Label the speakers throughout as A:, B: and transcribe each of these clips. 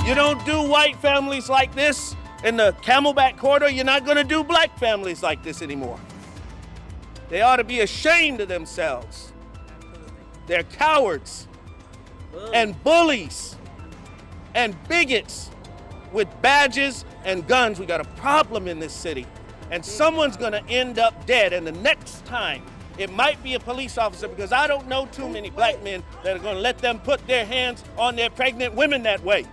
A: You don't do white families like this in the Camelback corridor. You're not going to do black families like this anymore. They ought to be ashamed of themselves. They're cowards and bullies and bigots with badges and guns. We got a problem in this city, and someone's going to end up dead. And the next time, it might be a police officer, because I don't know too many black men that are going to let them put their hands on their pregnant women that way.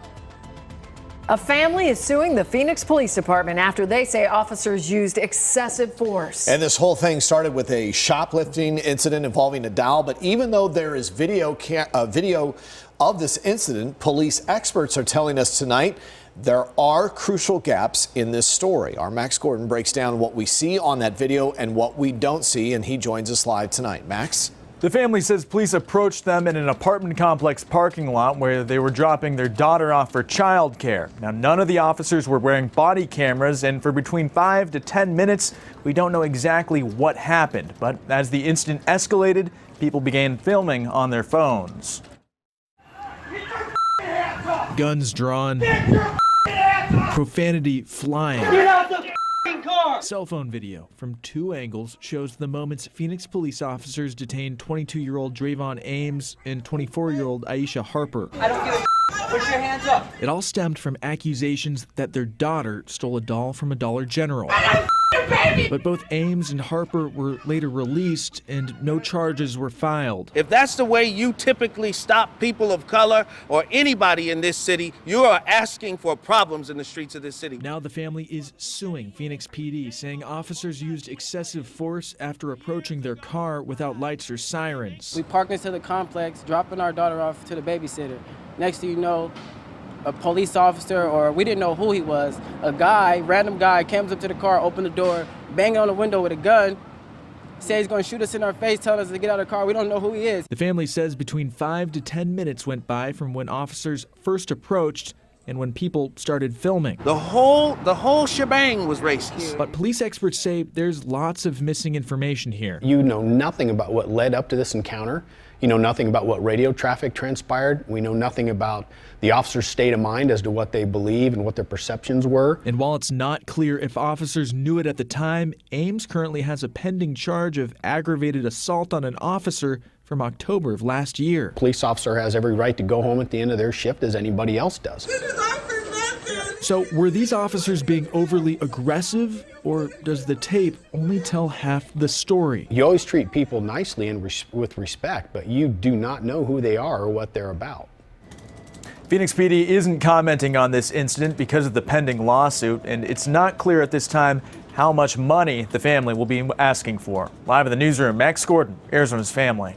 B: A family is suing the Phoenix Police Department after they say officers used excessive force.
C: And this whole thing started with a shoplifting incident involving a doll. But even though there is video of this incident, police experts are telling us tonight there are crucial gaps in this story. Our Max Gordon breaks down what we see on that video and what we don't see, and he joins us live tonight. Max?
D: The family says police approached them in an apartment complex parking lot where they were dropping their daughter off for childcare. Now, none of the officers were wearing body cameras, and for between 5 to 10 minutes, we don't know exactly what happened. But as the incident escalated, people began filming on their phones. Guns drawn, profanity flying.
E: Get out the car!
D: Cell phone video from two angles shows the moments Phoenix police officers detained 22-year-old Drayvon Ames and 24-year-old Aisha Harper.
E: I don't give a Put your hands up.
D: It all stemmed from accusations that their daughter stole a doll from a Dollar General. But both Ames and Harper were later released and no charges were filed.
A: If that's the way you typically stop people of color or anybody in this city, you are asking for problems in the streets of this city.
D: Now the family is suing Phoenix PD, saying officers used excessive force after approaching their car without lights or sirens.
F: We parked into the complex, dropping our daughter off to the babysitter. Next thing you know, a police officer, or we didn't know who he was, random guy comes up to the car, opened the door, banging on the window with a gun, said he's going to shoot us in our face, telling us to get out of the car. We don't know who he is.
D: The family says between 5 to 10 minutes went by from when officers first approached and when people started filming.
A: The whole shebang was racist.
D: But police experts say there's lots of missing information here.
G: You know nothing about what led up to this encounter. You know nothing about what radio traffic transpired. We know nothing about the officer's state of mind as to what they believe and what their perceptions were.
D: And while it's not clear if officers knew it at the time, Ames currently has a pending charge of aggravated assault on an officer from October of last year.
G: Police officer has every right to go home at the end of their shift as anybody else does.
D: So were these officers being overly aggressive, or does the tape only tell half the story?
G: You always treat people nicely and with respect, but you do not know who they are or what they're about.
D: Phoenix PD isn't commenting on this incident because of the pending lawsuit, and it's not clear at this time how much money the family will be asking for. Live in the newsroom, Max Gordon, Arizona's Family.